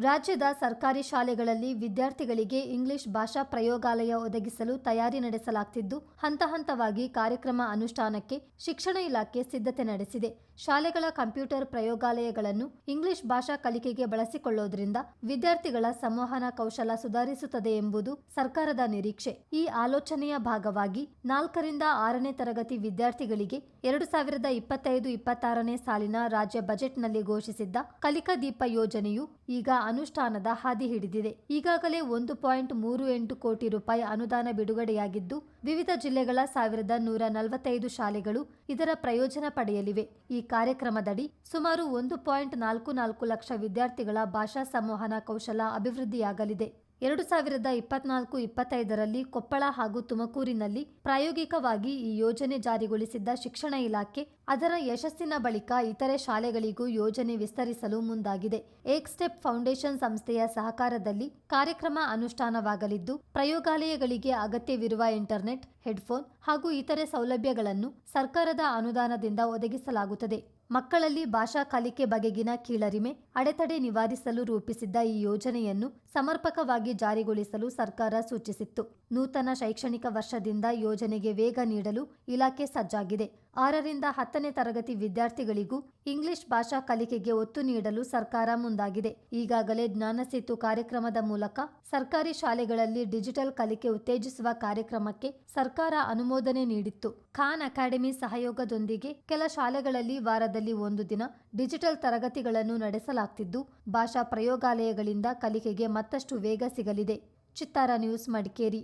ರಾಜ್ಯದ ಸರ್ಕಾರಿ ಶಾಲೆಗಳಲ್ಲಿ ವಿದ್ಯಾರ್ಥಿಗಳಿಗೆ ಇಂಗ್ಲಿಷ್ ಭಾಷಾ ಪ್ರಯೋಗಾಲಯ ಒದಗಿಸಲು ತಯಾರಿ ನಡೆಸಲಾಗುತ್ತಿದ್ದು, ಹಂತ ಹಂತವಾಗಿ ಕಾರ್ಯಕ್ರಮ ಅನುಷ್ಠಾನಕ್ಕೆ ಶಿಕ್ಷಣ ಇಲಾಖೆ ಸಿದ್ಧತೆ ನಡೆಸಿದೆ. ಶಾಲೆಗಳ ಕಂಪ್ಯೂಟರ್ ಪ್ರಯೋಗಾಲಯಗಳನ್ನು ಇಂಗ್ಲಿಷ್ ಭಾಷಾ ಕಲಿಕೆಗೆ ಬಳಸಿಕೊಳ್ಳುವುದರಿಂದ ವಿದ್ಯಾರ್ಥಿಗಳ ಸಂವಹನ ಕೌಶಲ ಸುಧಾರಿಸುತ್ತದೆ ಎಂಬುದು ಸರ್ಕಾರದ ನಿರೀಕ್ಷೆ. ಈ ಆಲೋಚನೆಯ ಭಾಗವಾಗಿ 4ರಿಂದ 6ನೇ ತರಗತಿ ವಿದ್ಯಾರ್ಥಿಗಳಿಗೆ 2025-26ನೇ ಸಾಲಿನ ರಾಜ್ಯ ಬಜೆಟ್ನಲ್ಲಿ ಘೋಷಿಸಿದ್ದ ಕಲಿಕಾ ದೀಪ ಯೋಜನೆಯು ಈಗ ಅನುಷ್ಠಾನದ ಹಾದಿ ಹಿಡಿದಿದೆ. ಈಗಾಗಲೇ 1.38 ಕೋಟಿ ರೂಪಾಯಿ ಅನುದಾನ ಬಿಡುಗಡೆಯಾಗಿದ್ದು, ವಿವಿಧ ಜಿಲ್ಲೆಗಳ 1145 ಶಾಲೆಗಳು ಇದರ ಪ್ರಯೋಜನ ಪಡೆಯಲಿವೆ. ಈ ಕಾರ್ಯಕ್ರಮದಡಿ ಸುಮಾರು 1.44 ಲಕ್ಷ ವಿದ್ಯಾರ್ಥಿಗಳ ಭಾಷಾ ಸಂವಹನ ಕೌಶಲ ಅಭಿವೃದ್ಧಿಯಾಗಲಿದೆ. 2024-25ರಲ್ಲಿ ಕೊಪ್ಪಳ ಹಾಗೂ ತುಮಕೂರಿನಲ್ಲಿ ಪ್ರಾಯೋಗಿಕವಾಗಿ ಈ ಯೋಜನೆ ಜಾರಿಗೊಳಿಸಿದ್ದ ಶಿಕ್ಷಣ ಇಲಾಖೆ ಅದರ ಯಶಸ್ಸಿನ ಬಳಿಕ ಇತರೆ ಶಾಲೆಗಳಿಗೂ ಯೋಜನೆ ವಿಸ್ತರಿಸಲು ಮುಂದಾಗಿದೆ. ಏಕ್ಸ್ಟೆಪ್ ಫೌಂಡೇಶನ್ ಸಂಸ್ಥೆಯ ಸಹಕಾರದಲ್ಲಿ ಕಾರ್ಯಕ್ರಮ ಅನುಷ್ಠಾನವಾಗಲಿದ್ದು, ಪ್ರಯೋಗಾಲಯಗಳಿಗೆ ಅಗತ್ಯವಿರುವ ಇಂಟರ್ನೆಟ್, ಹೆಡ್ಫೋನ್ ಹಾಗೂ ಇತರೆ ಸೌಲಭ್ಯಗಳನ್ನು ಸರ್ಕಾರದ ಅನುದಾನದಿಂದ ಒದಗಿಸಲಾಗುತ್ತದೆ. ಮಕ್ಕಳಲ್ಲಿ ಭಾಷಾ ಕಲಿಕೆ ಬಗೆಗಿನ ಕೀಳರಿಮೆ, ಅಡೆತಡೆ ನಿವಾರಿಸಲು ರೂಪಿಸಿದ್ದ ಈ ಯೋಜನೆಯನ್ನು ಸಮರ್ಪಕವಾಗಿ ಜಾರಿಗೊಳಿಸಲು ಸರ್ಕಾರ ಸೂಚಿಸಿತ್ತು. ನೂತನ ಶೈಕ್ಷಣಿಕ ವರ್ಷದಿಂದ ಯೋಜನೆಗೆ ವೇಗ ನೀಡಲು ಇಲಾಖೆ ಸಜ್ಜಾಗಿದೆ. 6ರಿಂದ 10ನೇ ತರಗತಿ ವಿದ್ಯಾರ್ಥಿಗಳಿಗೂ ಇಂಗ್ಲಿಷ್ ಭಾಷಾ ಕಲಿಕೆಗೆ ಒತ್ತು ನೀಡಲು ಸರ್ಕಾರ ಮುಂದಾಗಿದೆ. ಈಗಾಗಲೇ ಜ್ಞಾನಸೇತು ಕಾರ್ಯಕ್ರಮದ ಮೂಲಕ ಸರ್ಕಾರಿ ಶಾಲೆಗಳಲ್ಲಿ ಡಿಜಿಟಲ್ ಕಲಿಕೆ ಉತ್ತೇಜಿಸುವ ಕಾರ್ಯಕ್ರಮಕ್ಕೆ ಸರ್ಕಾರ ಅನುಮೋದನೆ ನೀಡಿತ್ತು. ಖಾನ್ ಅಕಾಡೆಮಿ ಸಹಯೋಗದೊಂದಿಗೆ ಕೆಲ ಶಾಲೆಗಳಲ್ಲಿ ವಾರದಲ್ಲಿ 1 ದಿನ ಡಿಜಿಟಲ್ ತರಗತಿಗಳನ್ನು ನಡೆಸಲಾಗುತ್ತಿದ್ದು, ಭಾಷಾ ಪ್ರಯೋಗಾಲಯಗಳಿಂದ ಕಲಿಕೆಗೆ ಮತ್ತಷ್ಟು ವೇಗ ಸಿಗಲಿದೆ. ಚಿತ್ತಾರ ನ್ಯೂಸ್, ಮಡಿಕೇರಿ.